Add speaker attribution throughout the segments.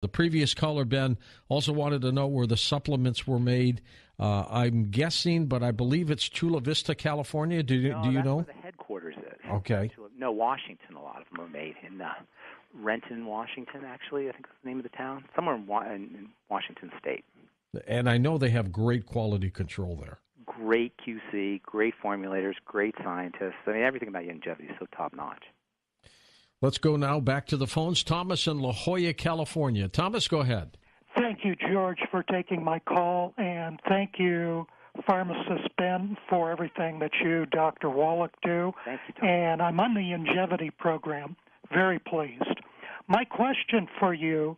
Speaker 1: The previous caller, Ben, also wanted to know where the supplements were made. I'm guessing, but I believe it's Chula Vista, California. Do you know?
Speaker 2: That's where the headquarters is.
Speaker 1: Okay.
Speaker 2: No, Washington. A lot of them are made in Renton, Washington, actually. I think that's the name of the town. Somewhere in Washington State.
Speaker 1: And I know they have great quality control there.
Speaker 2: Great QC, great formulators, great scientists. I mean, everything about longevity is so top-notch.
Speaker 1: Let's go now back to the phones. Thomas in La Jolla, California. Thomas, go ahead.
Speaker 3: Thank you, George, for taking my call, and thank you, Pharmacist Ben, for everything that you, Dr. Wallach, do.
Speaker 2: Thank you, Tom.
Speaker 3: And I'm on the longevity program. Very pleased. My question for you,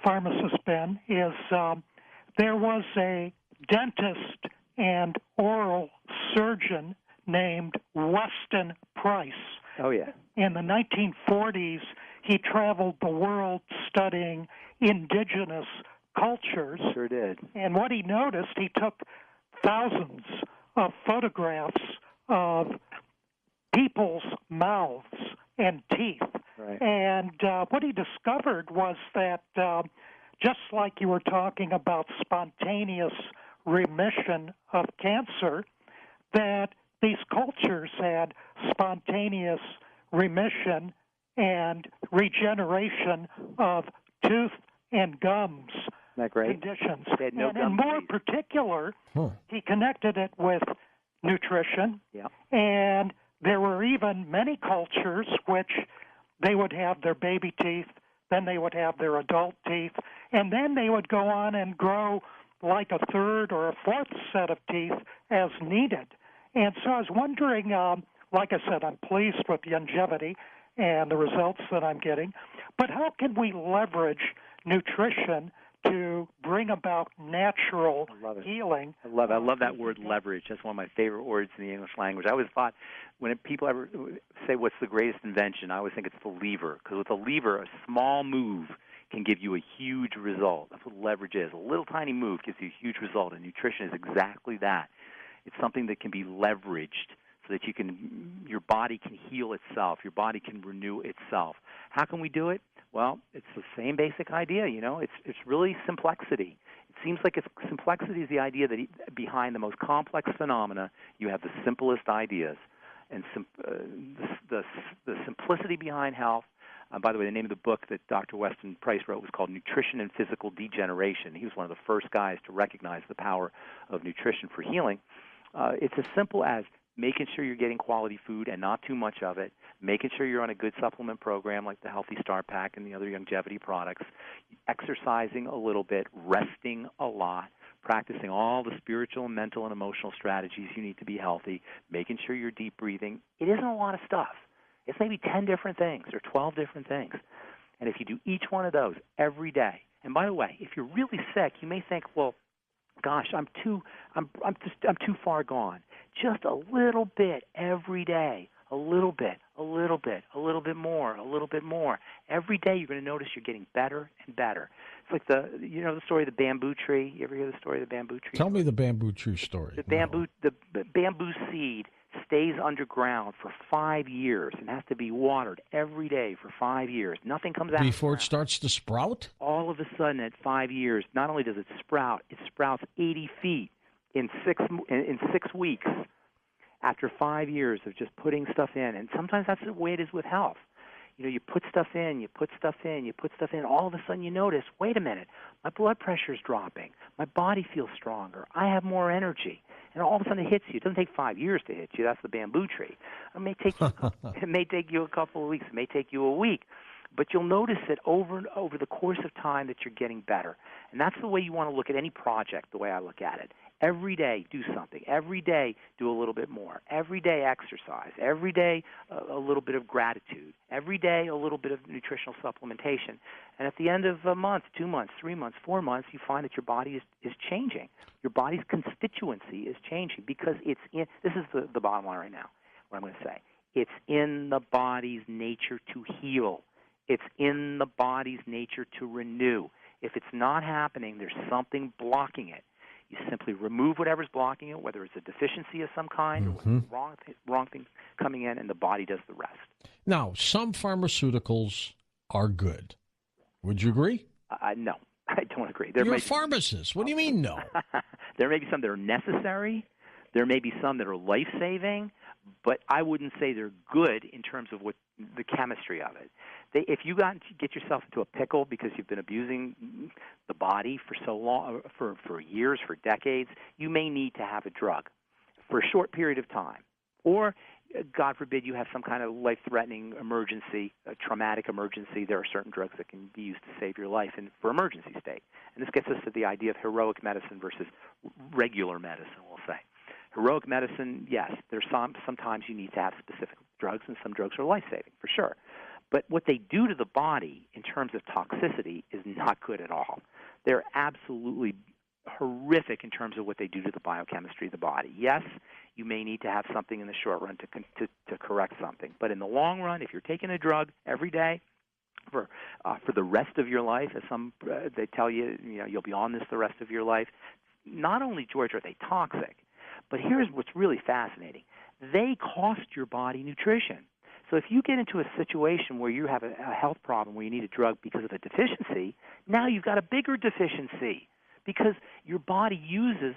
Speaker 3: Pharmacist Ben, is there was a dentist and oral surgeon named Weston Price.
Speaker 2: Oh, yeah.
Speaker 3: In the 1940s, he traveled the world studying indigenous cultures.
Speaker 2: Sure did.
Speaker 3: And what he noticed, he took thousands of photographs of people's mouths and teeth.
Speaker 2: Right.
Speaker 3: And what he discovered was that just like you were talking about spontaneous remission of cancer, that these cultures had spontaneous remission and regeneration of tooth and gums conditions. And more particular, he connected it with nutrition.
Speaker 2: Yeah.
Speaker 3: And there were even many cultures which they would have their baby teeth, then they would have their adult teeth, and then they would go on and grow like a third or a fourth set of teeth as needed. And so I was wondering, like I said, I'm pleased with longevity and the results that I'm getting, but how can we leverage nutrition to bring about natural healing?
Speaker 2: I love that word, leverage. That's one of my favorite words in the English language. I always thought when people ever say what's the greatest invention, I always think it's the lever, because with a lever, a small move can give you a huge result. That's what leverage is. A little tiny move gives you a huge result, and nutrition is exactly that. It's something that can be leveraged so that your body can heal itself, your body can renew itself. How can we do it? Well, it's the same basic idea, It's really complexity. It seems like complexity is the idea that behind the most complex phenomena, you have the simplest ideas. And the simplicity behind health. By the way, the name of the book that Dr. Weston Price wrote was called Nutrition and Physical Degeneration. He was one of the first guys to recognize the power of nutrition for healing. It's as simple as making sure you're getting quality food and not too much of it, making sure you're on a good supplement program like the Healthy Start Pack and the other longevity products, exercising a little bit, resting a lot, practicing all the spiritual, mental, and emotional strategies you need to be healthy, making sure you're deep breathing. It isn't a lot of stuff. It's maybe 10 different things or 12 different things. And if you do each one of those every day, and by the way, if you're really sick, you may think, well, gosh, I'm too far gone. Just a little bit every day, a little bit more. Every day you're going to notice you're getting better and better. It's like the story of the bamboo tree. You ever hear the story of the bamboo tree?
Speaker 1: Tell me the bamboo tree story.
Speaker 2: The bamboo seed stays underground for 5 years and has to be watered every day for 5 years. Nothing comes out
Speaker 1: before it starts to sprout?
Speaker 2: All of a sudden at 5 years, not only does it sprouts 80 feet in 6 weeks after 5 years of just putting stuff in. And sometimes that's the way it is with health. You put stuff in, all of a sudden you notice, wait a minute, my blood pressure is dropping. My body feels stronger. I have more energy. And all of a sudden it hits you. It doesn't take 5 years to hit you. That's the bamboo tree. It may take you a couple of weeks. It may take you a week. But you'll notice that over the course of time that you're getting better. And that's the way you want to look at any project, the way I look at it. Every day, do something. Every day, do a little bit more. Every day, exercise. Every day, a little bit of gratitude. Every day, a little bit of nutritional supplementation. And at the end of a month, 2 months, 3 months, 4 months, you find that your body is changing. Your body's constituency is changing because this is the bottom line right now, what I'm going to say. It's in the body's nature to heal. It's in the body's nature to renew. If it's not happening, there's something blocking it. You simply remove whatever's blocking it, whether it's a deficiency of some kind or wrong things coming in, and the body does the rest.
Speaker 1: Now, some pharmaceuticals are good. Would you agree?
Speaker 2: No, I don't agree.
Speaker 1: You're a pharmacist. What do you mean no?
Speaker 2: There may be some that are necessary. There may be some that are life-saving, but I wouldn't say they're good in terms of what the chemistry of it. If you get yourself into a pickle because you've been abusing the body for so long, for years, for decades, you may need to have a drug for a short period of time. Or, God forbid, you have some kind of life-threatening emergency, a traumatic emergency. There are certain drugs that can be used to save your life for emergency state. And this gets us to the idea of heroic medicine versus regular medicine, we'll say. Heroic medicine, yes, there's sometimes you need to have specific drugs, and some drugs are life-saving, for sure. But what they do to the body in terms of toxicity is not good at all. They're absolutely horrific in terms of what they do to the biochemistry of the body. Yes, you may need to have something in the short run to correct something. But in the long run, if you're taking a drug every day for the rest of your life, as they tell you, you'll be on this the rest of your life, not only, George, are they toxic, but here's what's really fascinating. They cost your body nutrition. So if you get into a situation where you have a health problem where you need a drug because of a deficiency, now you've got a bigger deficiency because your body uses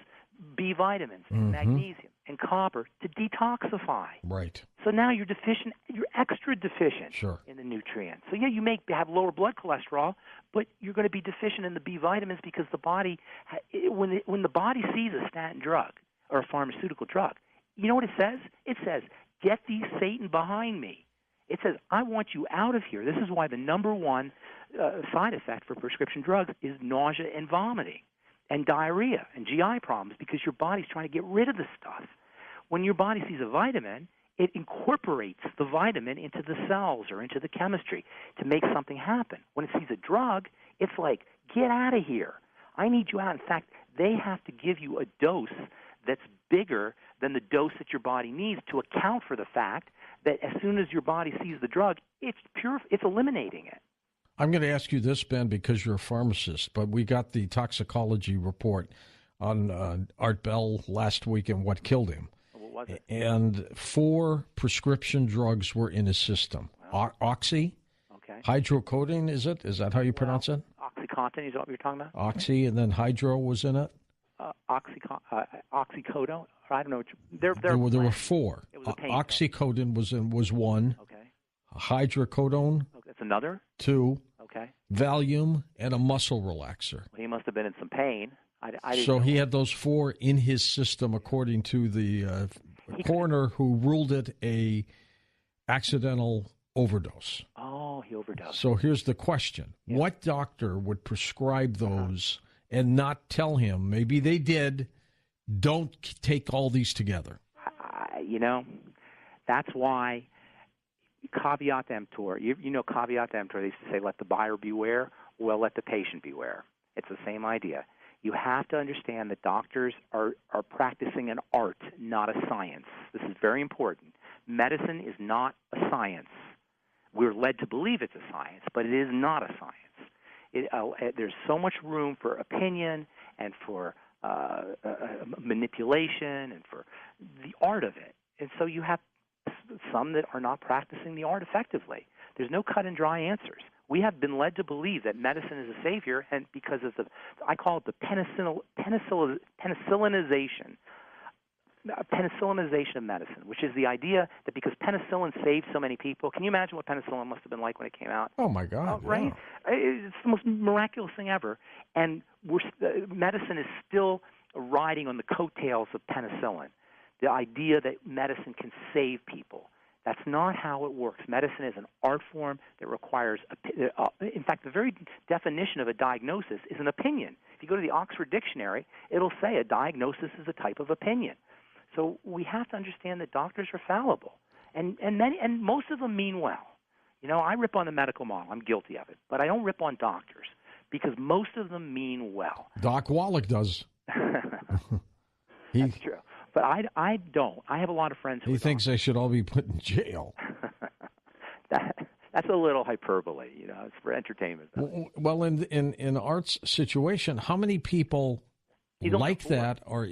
Speaker 2: B vitamins and magnesium and copper to detoxify.
Speaker 1: Right.
Speaker 2: So now you're deficient, you're extra deficient in the nutrients. So yeah, you may have lower blood cholesterol, but you're going to be deficient in the B vitamins because the body, when the body sees a statin drug or a pharmaceutical drug, you know what it says? It says, get thee Satan behind me. It says, I want you out of here. This is why the number one side effect for prescription drugs is nausea and vomiting and diarrhea and GI problems because your body's trying to get rid of the stuff. When your body sees a vitamin, it incorporates the vitamin into the cells or into the chemistry to make something happen. When it sees a drug, it's like, get out of here. I need you out. In fact, they have to give you a dose that's bigger than the dose that your body needs to account for the fact that as soon as your body sees the drug, it's eliminating it.
Speaker 1: I'm going to ask you this, Ben, because you're a pharmacist, but we got the toxicology report on Art Bell last week and what killed him.
Speaker 2: What was it?
Speaker 1: And 4 prescription drugs were in his system. Wow. Oxy, hydrocodone, is it? Is that how you pronounce it?
Speaker 2: OxyContin is what you're talking about?
Speaker 1: Oxy, and then hydro was in it?
Speaker 2: Oxycodone. I don't know. There
Speaker 1: were 4.
Speaker 2: It was a pain
Speaker 1: Oxycodone was 1.
Speaker 2: Okay.
Speaker 1: Hydrocodone.
Speaker 2: Okay, that's another.
Speaker 1: 2.
Speaker 2: Okay.
Speaker 1: Valium and a muscle relaxer.
Speaker 2: Well, he must have been in some pain.
Speaker 1: So he had those 4 in his system, according to the coroner, who ruled it a accidental overdose.
Speaker 2: Oh, he overdosed.
Speaker 1: So here's the question: what doctor would prescribe those and not tell him? Maybe they did. Don't take all these together.
Speaker 2: That's why caveat emptor. You know caveat emptor. They used to say, let the buyer beware. Well, let the patient beware. It's the same idea. You have to understand that doctors are practicing an art, not a science. This is very important. Medicine is not a science. We're led to believe it's a science, but it is not a science. There's so much room for opinion and for manipulation and for the art of it. And so you have some that are not practicing the art effectively. There's no cut and dry answers. We have been led to believe that medicine is a savior, and because of I call it the penicillinization of medicine, which is the idea that because penicillin saved so many people. Can you imagine what penicillin must have been like when it came out?
Speaker 1: Oh, my God.
Speaker 2: Right?
Speaker 1: Yeah.
Speaker 2: It's the most miraculous thing ever. And medicine is still riding on the coattails of penicillin, the idea that medicine can save people. That's not how it works. Medicine is an art form that requires, in fact, the very definition of a diagnosis is an opinion. If you go to the Oxford Dictionary, it'll say a diagnosis is a type of opinion. So we have to understand that doctors are fallible, and most of them mean well. I rip on the medical model. I'm guilty of it, but I don't rip on doctors because most of them mean well.
Speaker 1: Doc Wallach does.
Speaker 2: That's true. But I don't. I have a lot of friends who
Speaker 1: thinks they should all be put in jail.
Speaker 2: That's a little hyperbole. It's for entertainment.
Speaker 1: Well, in Art's situation, how many people like that are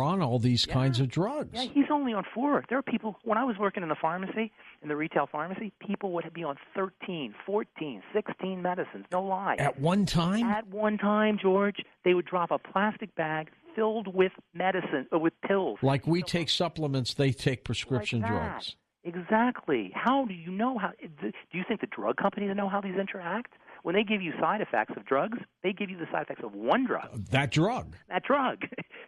Speaker 1: on all these kinds of drugs.
Speaker 2: Yeah, he's only on 4. There are people, when I was working in the pharmacy, in the retail pharmacy, people would be on 13, 14, 16 medicines, no lie.
Speaker 1: At one time?
Speaker 2: At one time, George, they would drop a plastic bag filled with medicine, with pills.
Speaker 1: Like we take supplements, they take prescription
Speaker 2: like
Speaker 1: drugs.
Speaker 2: Exactly. How do you know how? Do you think the drug companies know how these interact? When they give you side effects of drugs, they give you the side effects of one drug.
Speaker 1: That drug.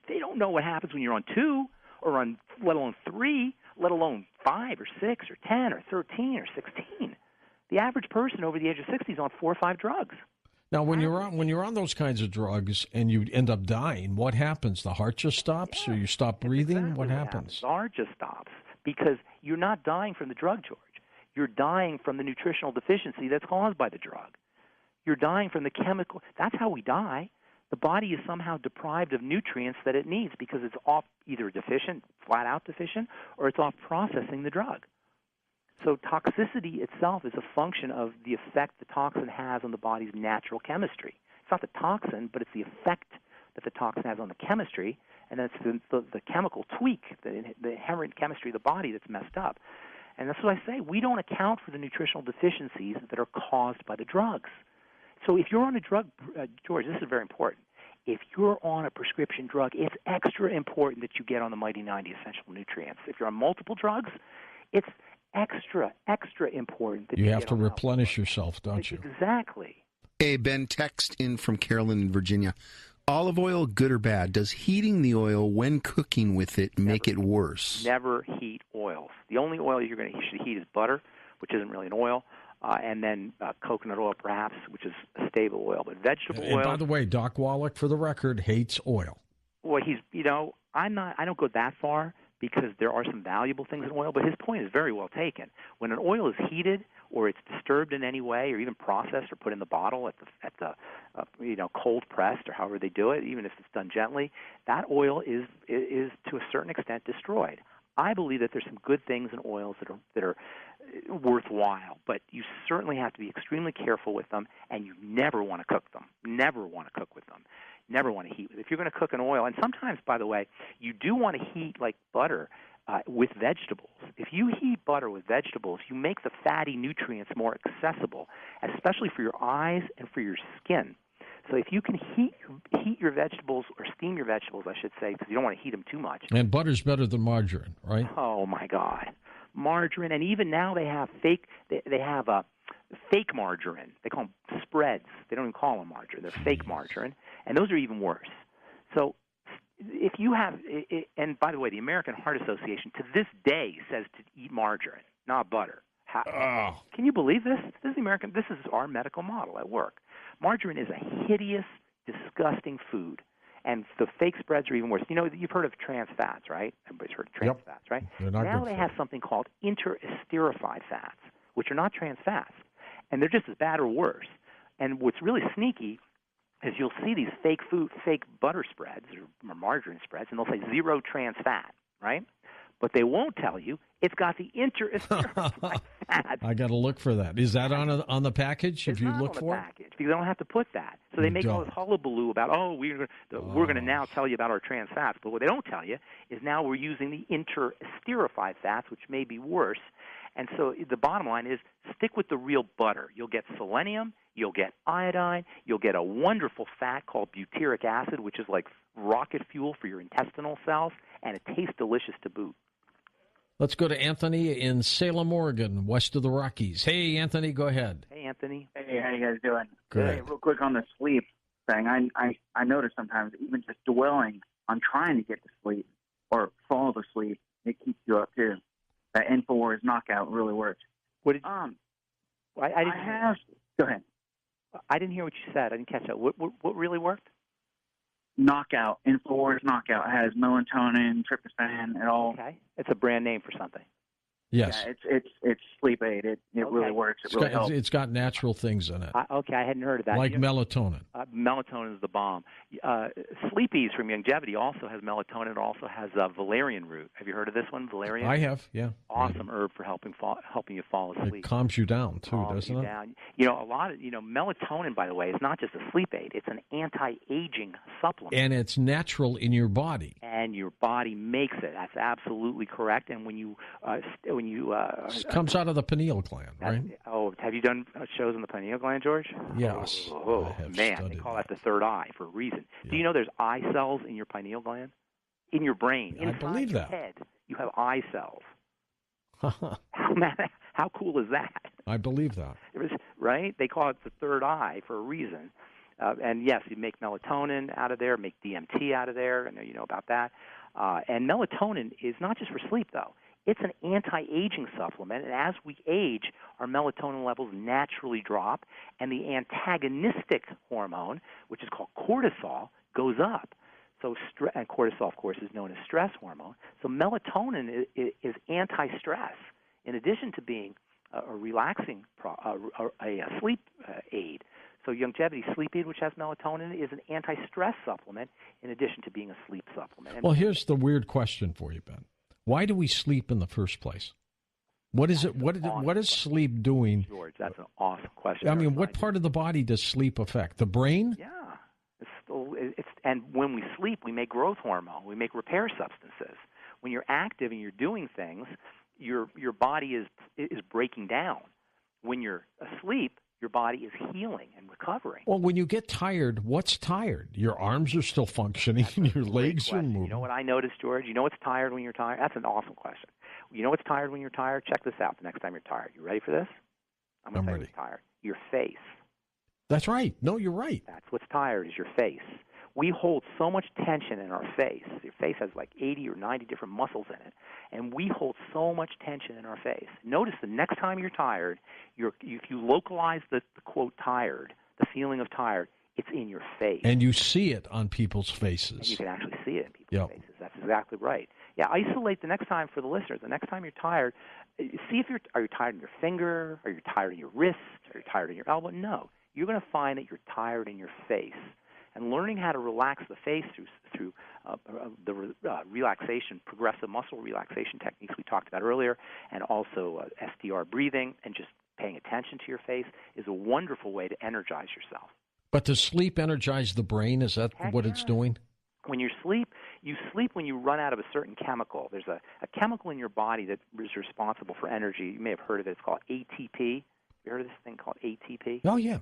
Speaker 2: They don't know what happens when you're on 2 or on, let alone 3, let alone 5 or 6 or 10 or 13 or 16. The average person over the age of 60 is on 4 or 5 drugs.
Speaker 1: Now, when you're on those kinds of drugs and you end up dying, what happens? The heart just stops, or you stop breathing?
Speaker 2: Exactly
Speaker 1: what happens?
Speaker 2: The heart just stops because you're not dying from the drug, George. You're dying from the nutritional deficiency that's caused by the drug. You're dying from the chemical. That's how we die. The body is somehow deprived of nutrients that it needs because it's off either deficient, flat out deficient, or it's off processing the drug. So toxicity itself is a function of the effect the toxin has on the body's natural chemistry. It's not the toxin, but it's the effect that the toxin has on the chemistry, and that's the chemical tweak, the inherent chemistry of the body that's messed up. And that's what I say. We don't account for the nutritional deficiencies that are caused by the drugs. So if you're on a drug, George, this is very important. If you're on a prescription drug, it's extra important that you get on the Mighty 90 essential nutrients. If you're on multiple drugs, it's extra important that you
Speaker 1: have to replenish yourself, don't you?
Speaker 2: Exactly.
Speaker 4: Hey, Ben, text in from Carolyn in Virginia. Olive oil, good or bad? Does heating the oil when cooking with it make it worse?
Speaker 2: Never heat oils. The only oil you should heat is butter, which isn't really an oil. And then coconut oil, perhaps, which is a stable oil. But vegetable oil.
Speaker 1: And by the way, Doc Wallach, for the record, hates oil.
Speaker 2: Well, I don't go that far because there are some valuable things in oil. But his point is very well taken. When an oil is heated or it's disturbed in any way, or even processed or put in the bottle at the cold pressed or however they do it, even if it's done gently, that oil is to a certain extent destroyed. I believe that there's some good things in oils that are worthwhile, but you certainly have to be extremely careful with them, and you never want to cook them. Never want to cook with them. Never want to heat. If you're going to cook an oil, and sometimes, by the way, you do want to heat like butter with vegetables. If you heat butter with vegetables, you make the fatty nutrients more accessible, especially for your eyes and for your skin. So if you can heat your vegetables, or steam your vegetables, I should say, because you don't want to heat them too much.
Speaker 1: And butter's better than margarine, right?
Speaker 2: Oh, my God. Margarine, and even now they have fake margarine. They call them spreads. They don't even call them margarine. They're fake margarine, and those are even worse. So if you have, and by the way, the American Heart Association to this day says to eat margarine, not butter. Can you believe this? This is our medical model at work. Margarine is a hideous, disgusting food. And the fake spreads are even worse. You've heard of trans fats, right? Everybody's heard of trans fats, right? Now they have something called interesterified fats, which are not trans fats. And they're just as bad or worse. And what's really sneaky is you'll see these fake butter spreads or margarine spreads, and they'll say 0 trans fat, right? But they won't tell you it's got the interesterified fat.
Speaker 1: I got to look for that. Is that on the package?
Speaker 2: It's not on the package because they don't have to put that. So they make all this hullabaloo about, we're going to now tell you about our trans fats. But what they don't tell you is now we're using the interesterified fats, which may be worse. And so the bottom line is stick with the real butter. You'll get selenium, you'll get iodine, you'll get a wonderful fat called butyric acid, which is like rocket fuel for your intestinal cells, and it tastes delicious to boot.
Speaker 1: Let's go to Anthony in Salem, Oregon, west of the Rockies. Hey, Anthony, go ahead.
Speaker 2: Hey, Anthony.
Speaker 5: Hey, how you guys doing?
Speaker 1: Good.
Speaker 5: Hey, real quick on the sleep thing. I notice sometimes even just dwelling on trying to get to sleep or fall to sleep, it keeps you up too. That InfoWars knockout really works.
Speaker 2: What did
Speaker 5: I
Speaker 2: didn't
Speaker 5: have. Go ahead.
Speaker 2: I didn't hear what you said. I didn't catch that. What really worked?
Speaker 5: Knockout. InfoWars knockout. It has melatonin, tryptophan, and all.
Speaker 2: Okay. It's a brand name for something.
Speaker 1: Yes.
Speaker 5: Yeah, it's sleep aid. It really works. It really helps.
Speaker 1: It's got natural things in it.
Speaker 2: Okay, I hadn't heard of that.
Speaker 1: Like melatonin.
Speaker 2: Melatonin is the bomb. Sleep Ease from Longevity also has melatonin. It also has valerian root. Have you heard of this one, valerian?
Speaker 1: I have, yeah.
Speaker 2: Awesome herb for helping you fall asleep.
Speaker 1: It calms you down, too, doesn't it?
Speaker 2: Down. Melatonin, by the way, is not just a sleep aid. It's an anti-aging supplement.
Speaker 1: And it's natural in your body.
Speaker 2: And your body makes it. That's absolutely correct. And when you
Speaker 1: it comes out of the pineal gland, right?
Speaker 2: Oh, have you done shows on the pineal gland, George?
Speaker 1: Yes.
Speaker 2: Oh man, they call that the third eye for a reason. Yeah. Do you know there's eye cells in your pineal gland? In your brain,
Speaker 1: I believe
Speaker 2: your
Speaker 1: that.
Speaker 2: Head, you have eye cells. How cool is that?
Speaker 1: I believe that.
Speaker 2: Right? They call it the third eye for a reason. And yes, you make melatonin out of there, make DMT out of there. I know you know about that. And melatonin is not just for sleep, though. It's an anti-aging supplement, and as we age, our melatonin levels naturally drop, and the antagonistic hormone, which is called cortisol, goes up. So, and cortisol, of course, is known as stress hormone. So melatonin is anti-stress, in addition to being a relaxing, a sleep aid. So Longevity Sleep Aid, which has melatonin, is an anti-stress supplement, in addition to being a sleep supplement.
Speaker 1: Well, here's the weird question for you, Ben. Why do we sleep in the first place? What is it? What is sleep doing?
Speaker 2: George, that's an awesome question.
Speaker 1: I mean, what part of the body does sleep affect? The brain?
Speaker 2: Yeah. And when we sleep, we make growth hormone. We make repair substances. When you're active and you're doing things, your body is breaking down. When you're asleep, your body is healing and recovering.
Speaker 1: Well, when you get tired, what's tired? Your arms are still functioning and your legs are moving.
Speaker 2: You know what I noticed, George? You know what's tired when you're tired? That's an awesome question. You know what's tired when you're tired? Check this out the next time you're tired. You ready for this? I'm going to tell you what's tired. Your face.
Speaker 1: That's right. No, you're right.
Speaker 2: That's what's tired is your face. We hold so much tension in our face. Your face has like 80 or 90 different muscles in it, and we hold so much tension in our face. Notice the next time you're tired, if you localize the quote tired, the feeling of tired, it's in your face.
Speaker 1: And you see it on people's faces.
Speaker 2: And you can actually see it in people's faces. That's exactly right. Yeah, isolate the next time for the listeners. The next time you're tired, see if are you tired in your finger? Are you tired in your wrist? Are you tired in your elbow? No. You're going to find that you're tired in your face. And learning how to relax the face through the relaxation, progressive muscle relaxation techniques we talked about earlier, and also SDR breathing and just paying attention to your face is a wonderful way to energize yourself.
Speaker 1: But does sleep energize the brain? Is that what it's doing?
Speaker 2: When you sleep when you run out of a certain chemical. There's a chemical in your body that is responsible for energy. You may have heard of it. It's called ATP. You heard of this thing called ATP?
Speaker 1: Oh, yeah.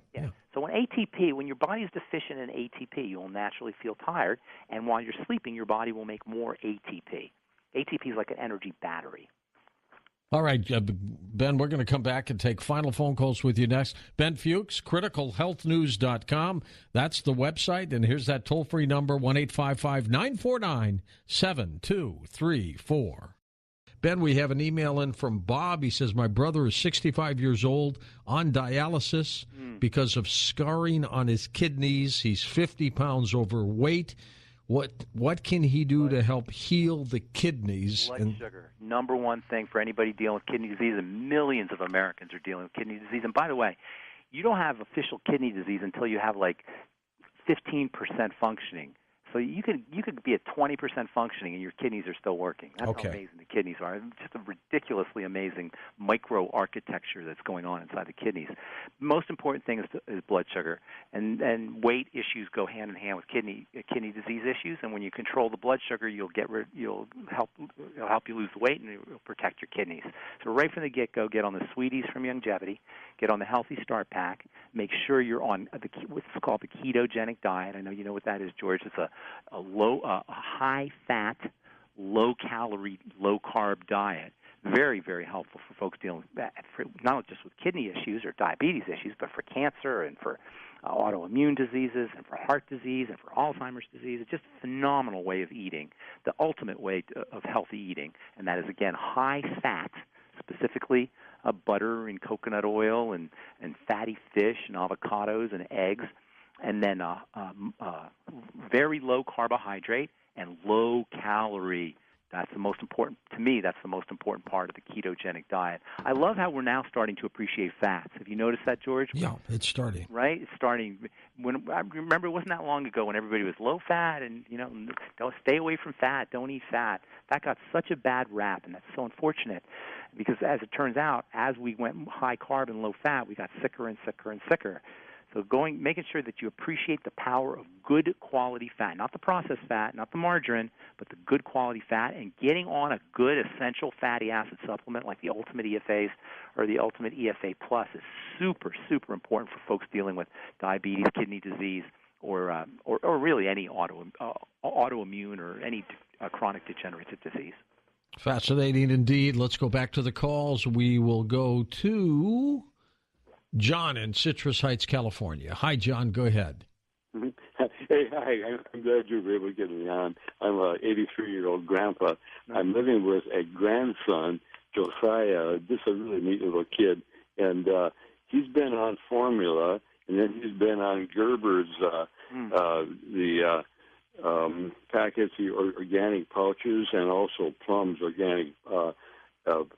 Speaker 2: So when your body is deficient in ATP, you'll naturally feel tired, and while you're sleeping, your body will make more ATP. ATP is like an energy battery.
Speaker 1: All right, Ben, we're going to come back and take final phone calls with you next. Ben Fuchs, criticalhealthnews.com. That's the website, and here's that toll-free number, 1-855-949-7234. Ben, we have an email in from Bob. He says, my brother is 65 years old, on dialysis because of scarring on his kidneys. He's 50 pounds overweight. What can he do to help heal the kidneys?
Speaker 2: Blood sugar, number one thing for anybody dealing with kidney disease, and millions of Americans are dealing with kidney disease. And by the way, you don't have official kidney disease until you have like 15% functioning. So you could be at 20% functioning and your kidneys are still working. That's how amazing the kidneys are. It's just a ridiculously amazing microarchitecture that's going on inside the kidneys. Most important thing is blood sugar, and weight issues go hand in hand with kidney disease issues. And when you control the blood sugar, you'll help you lose the weight and it'll protect your kidneys. So right from the get-go, get on the Sweeties from Longevity, get on the Healthy Start Pack. Make sure you're on what's called the Ketogenic Diet. I know you know what that is, George. It's a high-fat, low-calorie, low-carb diet. Very, very helpful for folks dealing with that, not just with kidney issues or diabetes issues, but for cancer and for autoimmune diseases and for heart disease and for Alzheimer's disease. It's just a phenomenal way of eating, the ultimate way of healthy eating, and that is, again, high-fat, specifically butter and coconut oil and fatty fish and avocados and eggs, and then very low carbohydrate and low calorie That's the most important, to me, that's the most important part of the ketogenic diet. I love how we're now starting to appreciate fats. Have you noticed that, George?
Speaker 1: Yeah, it's starting.
Speaker 2: Right? It's starting. When I remember, it wasn't that long ago when everybody was low fat and, don't stay away from fat, don't eat fat. That got such a bad rap, and that's so unfortunate because, as it turns out, as we went high carb and low fat, we got sicker and sicker and sicker. So making sure that you appreciate the power of good quality fat, not the processed fat, not the margarine, but the good quality fat, and getting on a good essential fatty acid supplement like the Ultimate EFAs or the Ultimate EFA Plus is super, super important for folks dealing with diabetes, kidney disease, or really any autoimmune or any chronic degenerative disease.
Speaker 1: Fascinating indeed. Let's go back to the calls. We will go to John in Citrus Heights, California. Hi, John. Go ahead.
Speaker 6: Hey, hi. I'm glad you were able to get me on. I'm an 83-year-old grandpa. I'm living with a grandson, Josiah, just a really neat little kid. And he's been on formula, and then he's been on Gerber's, the packets, the organic pouches, and also Plum's organic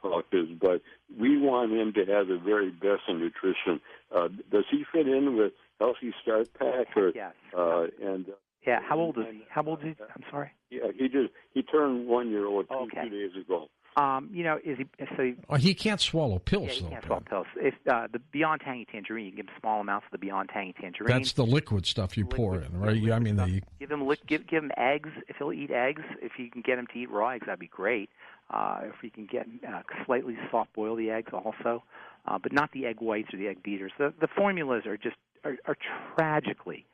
Speaker 6: pouches, but we want him to have the very best in nutrition. Does he fit in with Healthy Start Pack? Or,
Speaker 2: yes.
Speaker 6: Yeah.
Speaker 2: How old is he? I'm sorry.
Speaker 6: Yeah, he turned 1 year old two days ago.
Speaker 2: Is he? So
Speaker 1: he can't swallow pills.
Speaker 2: Yeah, he
Speaker 1: though,
Speaker 2: can't swallow pills. If the Beyond Tangy Tangerine, you can give him small amounts of the Beyond Tangy Tangerine.
Speaker 1: That's the liquid stuff you pour in, right? I mean,
Speaker 2: give him eggs if he'll eat eggs. If you can get him to eat raw eggs, that'd be great. If you can get slightly soft boil the eggs also, but not the egg whites or the egg beaters. The formulas are just are tragically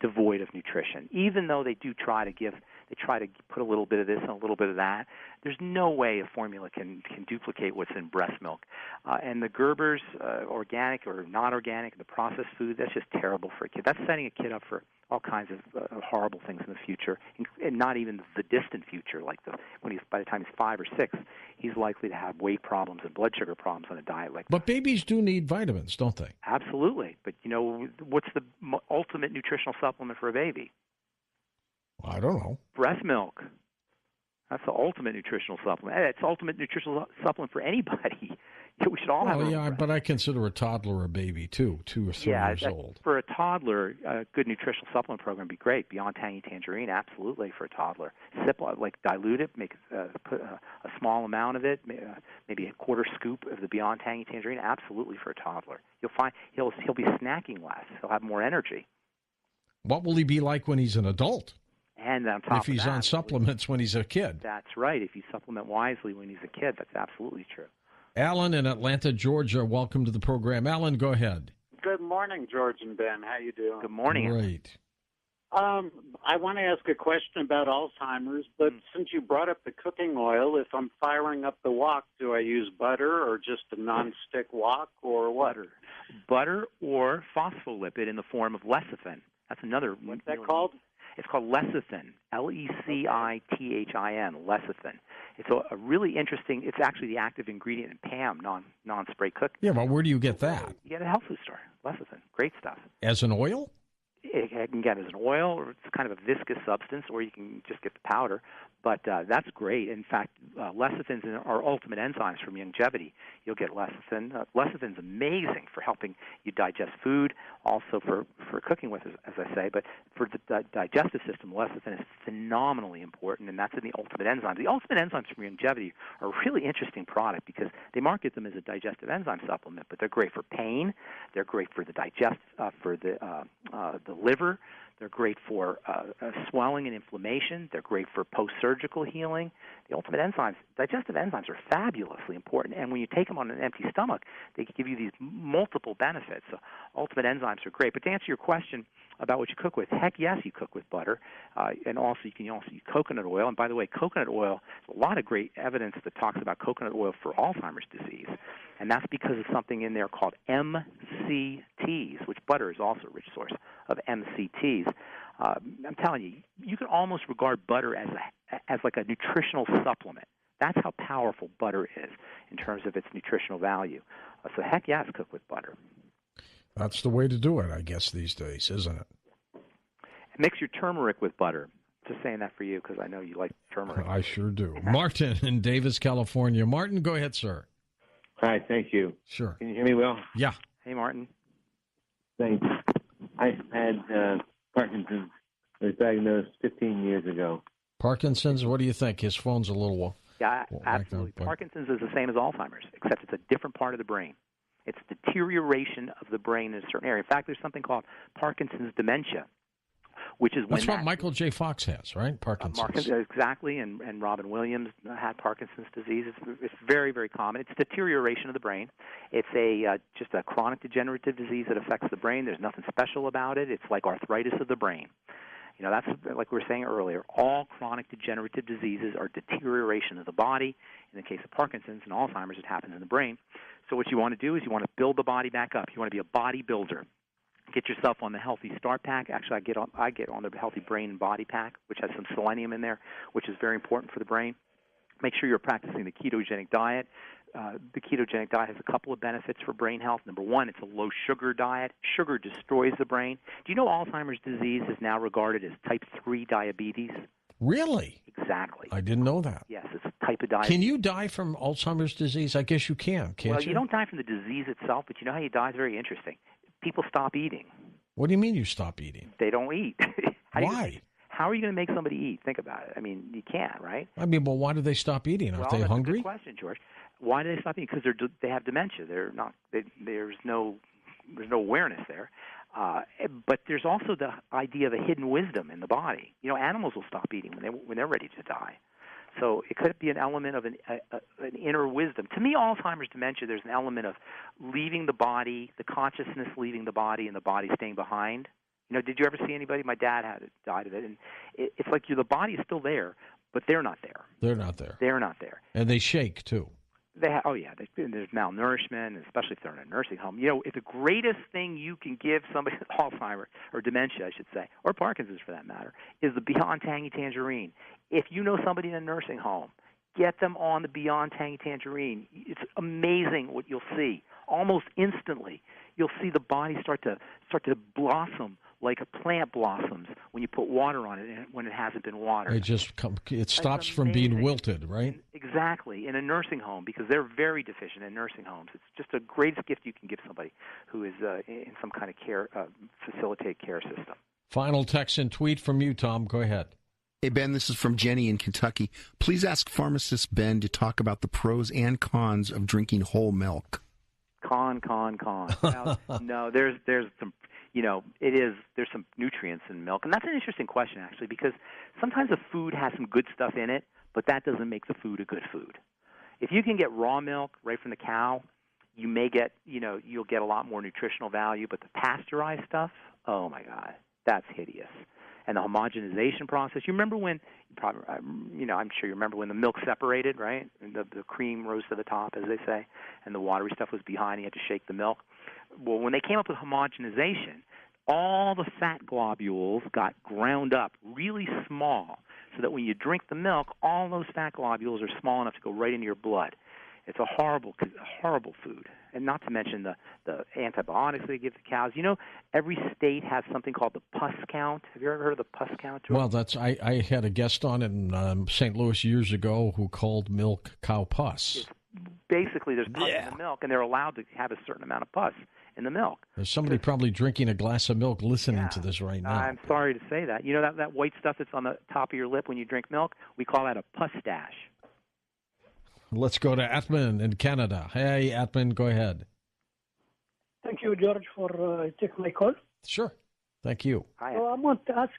Speaker 2: devoid of nutrition. Even though they try to put a little bit of this and a little bit of that. There's no way a formula can duplicate what's in breast milk. And the Gerber's, organic or not organic, the processed food, that's just terrible for a kid. That's setting a kid up for all kinds of horrible things in the future, and not even the distant future, like by the time he's 5 or 6, he's likely to have weight problems and blood sugar problems on a diet like that.
Speaker 1: But babies do need vitamins, don't they?
Speaker 2: Absolutely. But, what's the ultimate nutritional supplement for a baby?
Speaker 1: I don't know.
Speaker 2: Breast milk. That's the ultimate nutritional supplement. It's the ultimate nutritional supplement for anybody. We should all have it.
Speaker 1: Yeah, but I consider a toddler a baby, too, 2 or 3 years old.
Speaker 2: For a toddler, a good nutritional supplement program would be great. Beyond Tangy Tangerine, absolutely, for a toddler. Dilute it, put a small amount of it, maybe a quarter scoop of the Beyond Tangy Tangerine, absolutely for a toddler. You'll find he'll be snacking less. He'll have more energy.
Speaker 1: What will he be like when he's an adult?
Speaker 2: And on top
Speaker 1: if he's on supplements when he's a kid.
Speaker 2: That's right. If you supplement wisely when he's a kid, that's absolutely true.
Speaker 1: Alan in Atlanta, Georgia, welcome to the program. Alan, go ahead.
Speaker 7: Good morning, George and Ben. How you doing?
Speaker 2: Good morning.
Speaker 1: Great.
Speaker 7: I want to ask a question about Alzheimer's, but since you brought up the cooking oil, if I'm firing up the wok, do I use butter or just a non-stick wok or what?
Speaker 2: Butter or phospholipid in the form of lecithin. That's another.
Speaker 7: What's that called?
Speaker 2: It's called lecithin, Lecithin, lecithin. It's a really interesting, it's actually the active ingredient in PAM, non-spray cook.
Speaker 1: Yeah, but where do you get that?
Speaker 2: You get it at a health food store, lecithin. Great stuff.
Speaker 1: As an oil?
Speaker 2: You can get it as an oil, or it's kind of a viscous substance, or you can just get the powder. But that's great. In fact, lecithins are ultimate enzymes for longevity. You'll get lecithin. Lecithin's amazing for helping you digest food, also for cooking with, as I say. But for the digestive system, lecithin is phenomenally important, and that's in the ultimate enzymes. The ultimate enzymes for longevity are a really interesting product because they market them as a digestive enzyme supplement, but they're great for pain. They're great for the the liver. They're great for swelling and inflammation. They're great for post-surgical healing. The ultimate enzymes, digestive enzymes, are fabulously important. And when you take them on an empty stomach, they give you these multiple benefits. So ultimate enzymes are great. But to answer your question about what you cook with, heck yes, you cook with butter. And also you can also use coconut oil. And by the way, coconut oil, there's a lot of great evidence that talks about coconut oil for Alzheimer's disease. And that's because of something in there called MCTs, which butter is also a rich source of MCTs. I'm telling you, you can almost regard butter as like a nutritional supplement. That's how powerful butter is in terms of its nutritional value. So heck yes, cook with butter.
Speaker 1: That's the way to do it, I guess, these days, isn't it?
Speaker 2: Mix your turmeric with butter. Just saying that for you because I know you like turmeric.
Speaker 1: I sure do. Martin in Davis, California. Martin, go ahead, sir.
Speaker 8: Hi, thank you.
Speaker 1: Sure.
Speaker 8: Can you hear me well?
Speaker 1: Yeah.
Speaker 2: Hey, Martin.
Speaker 8: Thanks. I had Parkinson's. I was diagnosed 15 years ago.
Speaker 1: Parkinson's, what do you think? His phone's a little...
Speaker 2: Yeah, absolutely. Parkinson's is the same as Alzheimer's, except it's a different part of the brain. It's deterioration of the brain in a certain area. In fact, there's something called Parkinson's dementia, which is when
Speaker 1: that's what Michael J. Fox has, right? Parkinson's.
Speaker 2: Exactly, and Robin Williams had Parkinson's disease. It's very, very common. It's deterioration of the brain. It's just a chronic degenerative disease that affects the brain. There's nothing special about it. It's like arthritis of the brain. You know, that's like we were saying earlier. All chronic degenerative diseases are deterioration of the body. In the case of Parkinson's and Alzheimer's, it happens in the brain. So what you want to do is you want to build the body back up. You want to be a bodybuilder. Get yourself on the Healthy Start Pack. Actually, I get on the Healthy Brain and Body Pack, which has some selenium in there, which is very important for the brain. Make sure you're practicing the ketogenic diet. The ketogenic diet has a couple of benefits for brain health. Number one, it's a low-sugar diet. Sugar destroys the brain. Do you know Alzheimer's disease is now regarded as type 3 diabetes?
Speaker 1: Really?
Speaker 2: Exactly.
Speaker 1: I didn't know that.
Speaker 2: Yes, it's a type of diabetes.
Speaker 1: Can you die from Alzheimer's disease? I guess you can, can't you?
Speaker 2: Well, you don't die from the disease itself, but you know how you die is very interesting. People stop eating.
Speaker 1: What do you mean you stop eating?
Speaker 2: They don't eat.
Speaker 1: Why?
Speaker 2: How are you going to make somebody eat? Think about it. I mean, you can't, right?
Speaker 1: I mean, well, why do they stop eating? Aren't they hungry?
Speaker 2: That's a good question, George. Why do they stop eating? Because they have dementia. They're not. There's no awareness there. But there's also the idea of a hidden wisdom in the body. You know, animals will stop eating when they're ready to die. So it could be an element of an inner wisdom. To me, Alzheimer's dementia, there's an element of leaving the body, the consciousness leaving the body, and the body staying behind. You know, did you ever see anybody? My dad died of it, and it's like the body is still there, but they're not there.
Speaker 1: They're not there.
Speaker 2: They're not there.
Speaker 1: And they shake too.
Speaker 2: There's malnourishment, especially if they're in a nursing home. You know, the greatest thing you can give somebody with Alzheimer's, or dementia, I should say, or Parkinson's for that matter, is the Beyond Tangy Tangerine. If you know somebody in a nursing home, get them on the Beyond Tangy Tangerine. It's amazing what you'll see. Almost instantly, you'll see the body start to blossom like a plant blossoms when you put water on it when it hasn't been watered.
Speaker 1: It stops from being wilted, right?
Speaker 2: Exactly, in a nursing home, because they're very deficient in nursing homes. It's just the greatest gift you can give somebody who is in some kind of care, facilitate care system.
Speaker 1: Final text and tweet from you, Tom. Go ahead.
Speaker 4: Hey, Ben, this is from Jenny in Kentucky. Please ask Pharmacist Ben to talk about the pros and cons of drinking whole milk.
Speaker 2: Con. Now, no, there's some... You know, there's some nutrients in milk. And that's an interesting question, actually, because sometimes a food has some good stuff in it, but that doesn't make the food a good food. If you can get raw milk right from the cow, you may get, you'll get a lot more nutritional value. But the pasteurized stuff, oh, my God, that's hideous. And the homogenization process, you remember when, I'm sure you remember when the milk separated, right? And the cream rose to the top, as they say, and the watery stuff was behind. You had to shake the milk. Well, when they came up with homogenization, all the fat globules got ground up really small so that when you drink the milk, all those fat globules are small enough to go right into your blood. It's a horrible food. And not to mention the antibiotics they give to cows. You know, every state has something called the pus count. Have you ever heard of the pus count?
Speaker 1: Well, I had a guest on in St. Louis years ago who called milk cow pus.
Speaker 2: Basically, there's pus in the milk, and they're allowed to have a certain amount of pus in the milk.
Speaker 1: There's somebody probably drinking a glass of milk listening to this right now.
Speaker 2: I'm sorry to say that. You know that white stuff that's on the top of your lip when you drink milk? We call that a pus stash.
Speaker 1: Let's go to Atman in Canada. Hey, Atman, go ahead.
Speaker 9: Thank you, George, for taking my call.
Speaker 1: Sure. Thank you.
Speaker 2: Hi.
Speaker 9: So I want to ask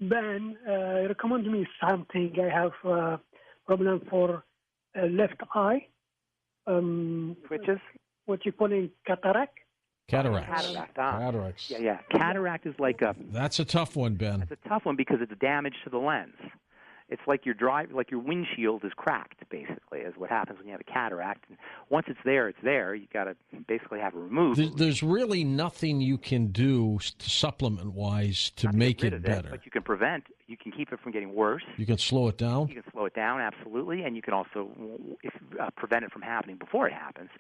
Speaker 9: Ben, recommend me something. I have a problem for left eye.
Speaker 2: Twitches?
Speaker 9: What you call it, cataract?
Speaker 1: Cataracts.
Speaker 2: Cataracts. Yeah. Cataract is like a...
Speaker 1: That's a tough one, Ben.
Speaker 2: It's a tough one because it's damage to the lens. It's like your windshield is cracked, basically, is what happens when you have a cataract. And once it's there, it's there. You got to basically have it removed.
Speaker 1: There's really nothing you can do supplement-wise to make it better.
Speaker 2: But you can prevent You can keep it from getting worse.
Speaker 1: You can slow it down?
Speaker 2: You can slow it down, absolutely, and you can also prevent it from happening before it happens.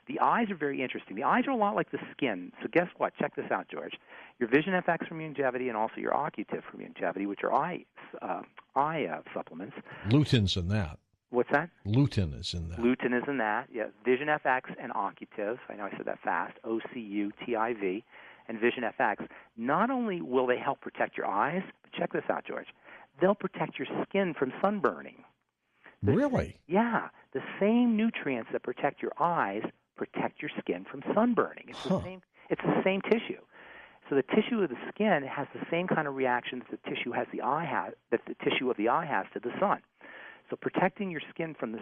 Speaker 2: The eyes are very interesting. The eyes are a lot like the skin. So guess what? Check this out, George. Your Vision FX from Longevity and also your Occutive from Longevity, which are eye supplements.
Speaker 1: Lutein's in that.
Speaker 2: What's that?
Speaker 1: Lutein is in that.
Speaker 2: Lutein is in that, yes. Vision FX and Occutive. I know I said that fast. OCUTIV. And Vision FX. Not only will they help protect your eyes, but check this out, George. They'll protect your skin from sunburning.
Speaker 1: Really?
Speaker 2: Yeah. The same nutrients that protect your eyes protect your skin from sunburning. It's the same tissue. So the tissue of the skin has the same kind of reactions that the tissue of the eye has to the sun. So protecting your skin from the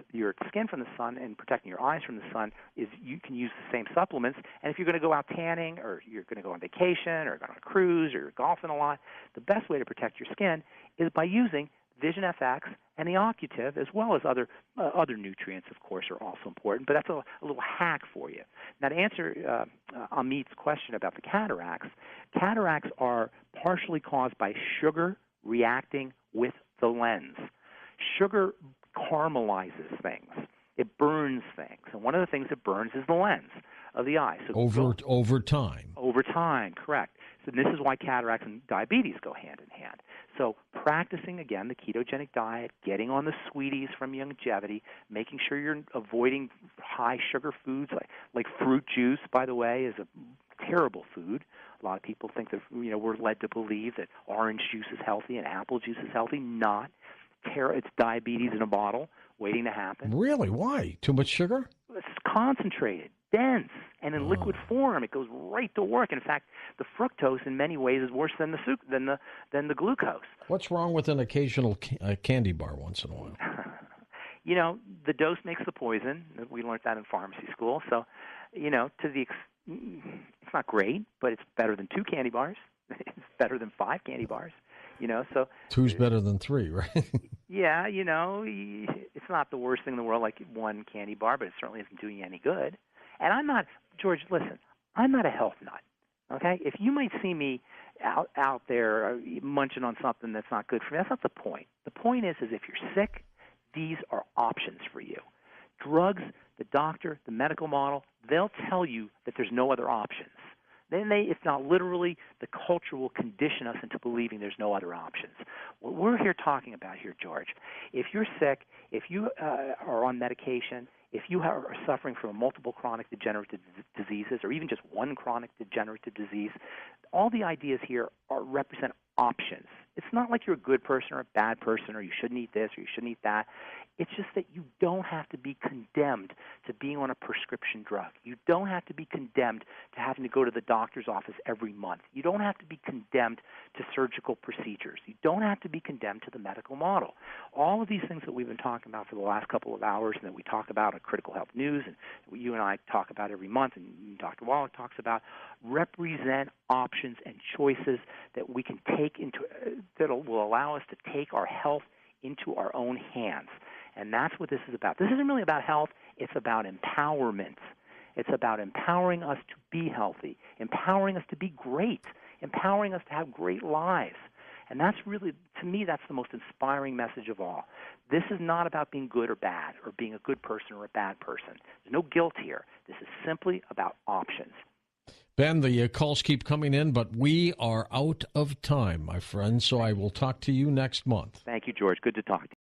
Speaker 2: sun and protecting your eyes from the sun is you can use the same supplements. And if you're going to go out tanning or you're going to go on vacation or go on a cruise or you're golfing a lot, the best way to protect your skin is by using Vision FX and the Occutive, as well as other nutrients, of course, are also important. But that's a little hack for you. Now, to answer Amit's question about the cataracts are partially caused by sugar reacting with the lens. Sugar caramelizes things. It burns things. And one of the things it burns is the lens of the eye. So
Speaker 1: over time.
Speaker 2: Over time, correct. So this is why cataracts and diabetes go hand in hand. So practicing, again, the ketogenic diet, getting on the sweeties from Longevity, making sure you're avoiding high sugar foods like fruit juice, by the way, is a terrible food. A lot of people think that, we're led to believe that orange juice is healthy and apple juice is healthy. Not. It's diabetes in a bottle waiting to happen.
Speaker 1: Really? Why? Too much sugar?
Speaker 2: It's concentrated, dense, and in liquid form. It goes right to work. In fact, the fructose in many ways is worse than the glucose.
Speaker 1: What's wrong with an occasional candy bar once in a while?
Speaker 2: The dose makes the poison. We learned that in pharmacy school. So, it's not great, but it's better than 2 candy bars. It's better than 5 candy bars. So
Speaker 1: 2's better than 3, right?
Speaker 2: Yeah, it's not the worst thing in the world, like 1 candy bar, but it certainly isn't doing you any good. And I'm not, George, listen, I'm not a health nut, okay? If you might see me out there munching on something that's not good for me, that's not the point. The point is if you're sick, these are options for you. Drugs, the doctor, the medical model, they'll tell you that there's no other options. Then if not literally, the culture will condition us into believing there's no other options. What we're here talking about here, George, if you're sick, if you are on medication, if you are suffering from multiple chronic degenerative diseases or even just one chronic degenerative disease, all the ideas here represent options. It's not like you're a good person or a bad person or you shouldn't eat this or you shouldn't eat that. It's just that you don't have to be condemned to being on a prescription drug. You don't have to be condemned to having to go to the doctor's office every month. You don't have to be condemned to surgical procedures. You don't have to be condemned to the medical model. All of these things that we've been talking about for the last couple of hours and that we talk about on Critical Health News and you and I talk about every month and Dr. Wallach talks about represent options and choices that we can take that will allow us to take our health into our own hands. And that's what this is about. This isn't really about health. It's about empowerment. It's about empowering us to be healthy, empowering us to be great, empowering us to have great lives. And that's really, to me, that's the most inspiring message of all. This is not about being good or bad or being a good person or a bad person. There's no guilt here. This is simply about options.
Speaker 1: Ben, the calls keep coming in, but we are out of time, my friend, so I will talk to you next month.
Speaker 2: Thank you, George. Good to talk to you.